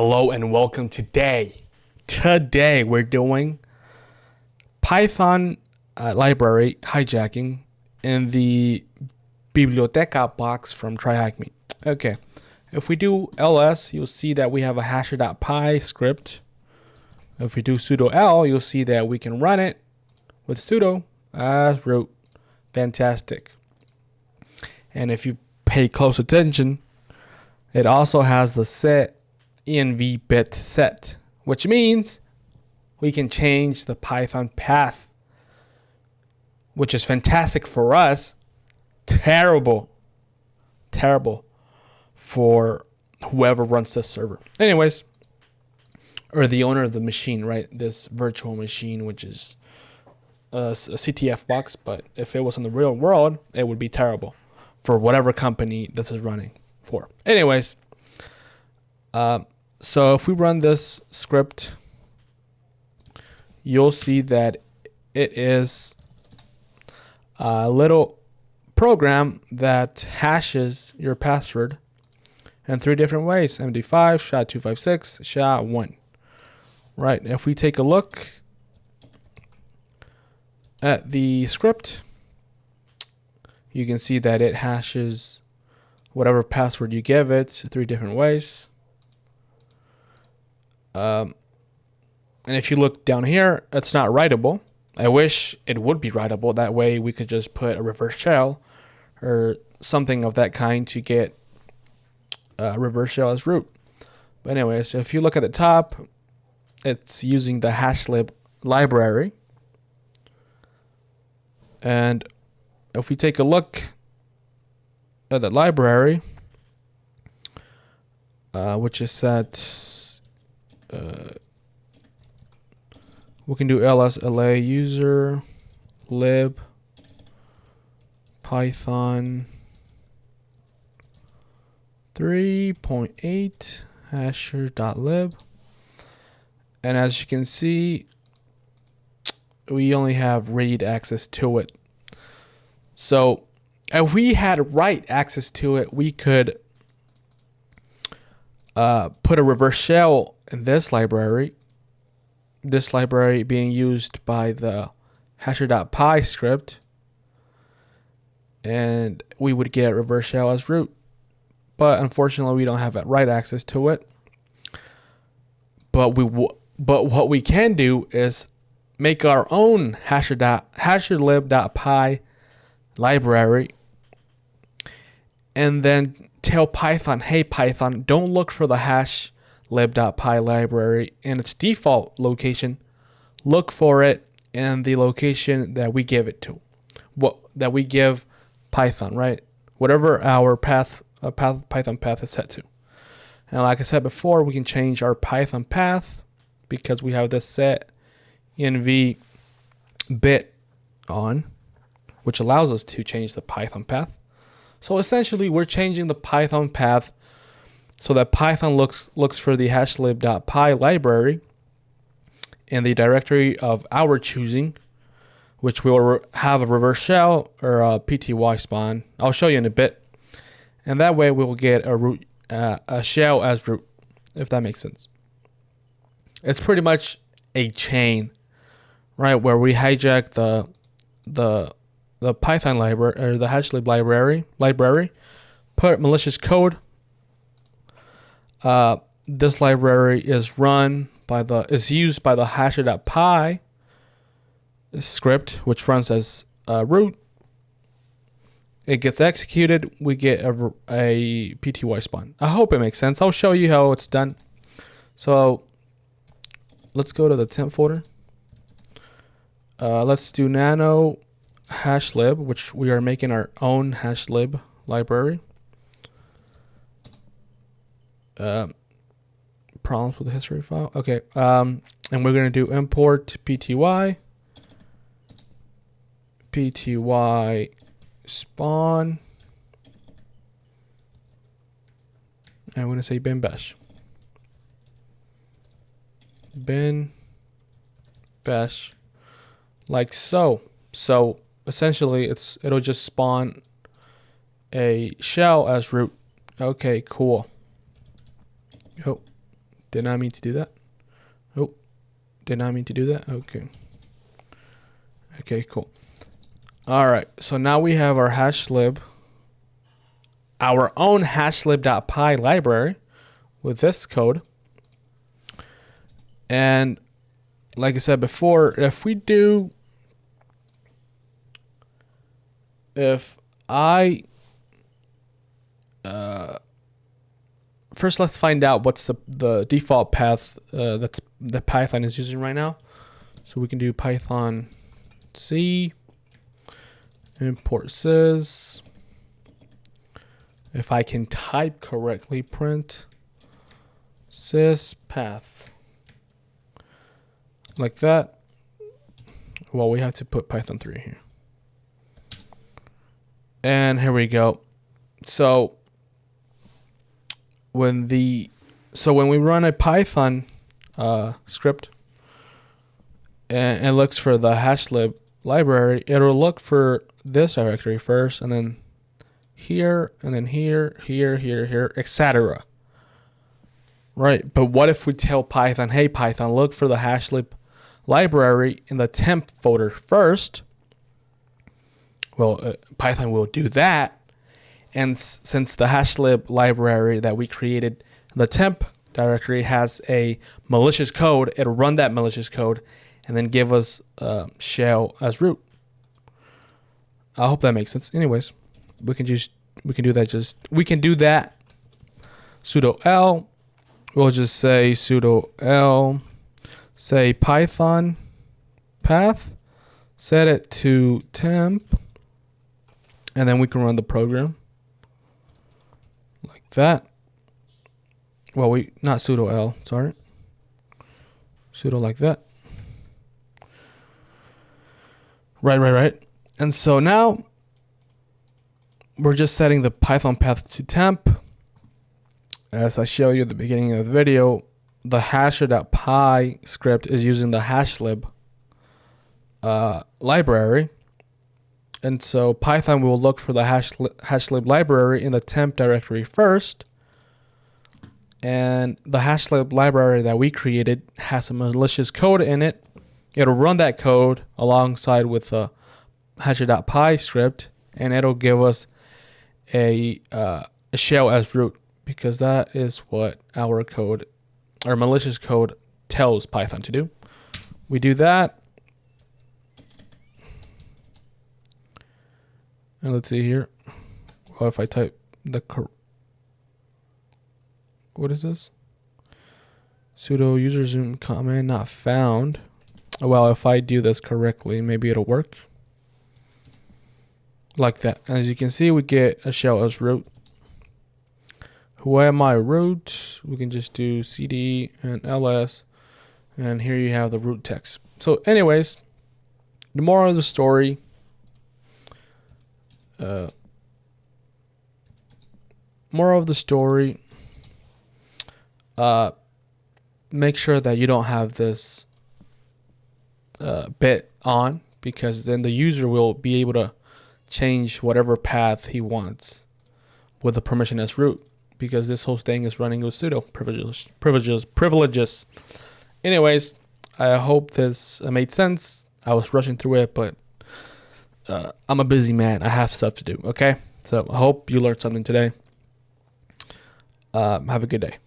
Hello and welcome today. Today we're doing Python library hijacking in the Biblioteca box from TryHackMe. Okay, if we do ls, you'll see that we have a hasher.py script. If we do sudo l, you'll see that we can run it with sudo as root. Fantastic. And if you pay close attention, it also has the set env bit set, which means we can change the Python path, which is fantastic for us. Terrible for whoever runs this server. Anyways, or the owner of the machine, right? This virtual machine, which is a CTF box, but if it was in the real world, it would be terrible for whatever company this is running for. Anyways, so if we run this script, you'll see that it is a little program that hashes your password in 3 different ways: MD5, SHA-256, SHA-1. Right, if we take a look at the script, you can see that it hashes whatever password you give it 3 different ways. And if you look down here, it's not writable. I wish it would be writable. That way we could just put a reverse shell or something of that kind to get reverse shell as root. But anyways, if you look at the top, it's using the hashlib library. And if we take a look at the library, which is set, we can do ls la user lib python 3.8 hasher.lib, and as you can see, we only have read access to it. So if we had write access to it, we could put a reverse shell in this library being used by the hasher.py script, and we would get reverse shell as root. But unfortunately, we don't have that write access to it. But what we can do is make our own hasherlib.py library, and then tell Python, hey Python, don't look for the hashlib.py library in its default location. Look for it in the location that we give it to, that we give Python, right? Whatever our Python path is set to. And like I said before, we can change our Python path because we have this set env bit on, which allows us to change the Python path. So essentially, we're changing the Python path so that Python looks for the hashlib.py library in the directory of our choosing, which will have a reverse shell or a pty spawn. I'll show you in a bit. And that way we will get a shell as root, if that makes sense. It's pretty much a chain, right, where we hijack the Python library or the hashlib library, put malicious code. This library is used by the hasher.py script, which runs as root. It gets executed. We get a pty spawn. I hope it makes sense. I'll show you how it's done. So let's go to the temp folder. Let's do nano hashlib, which we are making our own hashlib library. Problems with the history file. Okay. And we're going to do import pty spawn, and I'm going to say bin bash, like so. So essentially, it'll just spawn a shell as root. Okay, cool. Did not mean to do that. Oh, did not mean to do that. Okay. Okay, cool. All right, so now we have our hashlib, our own hashlib.py library with this code. And like I said before, if I first let's find out what's the default path that's the Python is using right now. So we can do Python C import sys. If I can type correctly, print sys path like that. Well, we have to put Python 3 here. And here we go. So when we run a Python script and it looks for the hashlib library, it'll look for this directory first, and then here, and then here, etc. Right? But what if we tell Python, hey Python, look for the hashlib library in the temp folder first? Well, Python will do that, and since the hashlib library that we created, the temp directory has a malicious code, it'll run that malicious code and then give us shell as root. I hope that makes sense. Anyways, we can do that. Sudo L. We'll just say sudo L. Say Python path. Set it to temp. And then we can run the program like that. Well, not sudo L, sorry. Sudo like that. Right. And so now we're just setting the Python path to temp. As I show you at the beginning of the video, the hasher.py script is using the hashlib library. And so Python will look for the hashlib library in the temp directory first. And the hashlib library that we created has some malicious code in it. It'll run that code alongside with the hasher.py script, and it'll give us a shell as root, because that is what our malicious code tells Python to do. We do that. And let's see here. Well, if I type what is this? Sudo user zoom command not found. Well, if I do this correctly, maybe it'll work. Like that. As you can see, we get a shell as root. Who am I root? We can just do cd and ls. And here you have the root text. So anyways, the moral of the story. Make sure that you don't have this bit on, because then the user will be able to change whatever path he wants with the permission as root, because this whole thing is running with sudo privileges. Anyways, I hope this made sense. I was rushing through it, but I'm a busy man. I have stuff to do. Okay, so I hope you learned something today. Have a good day.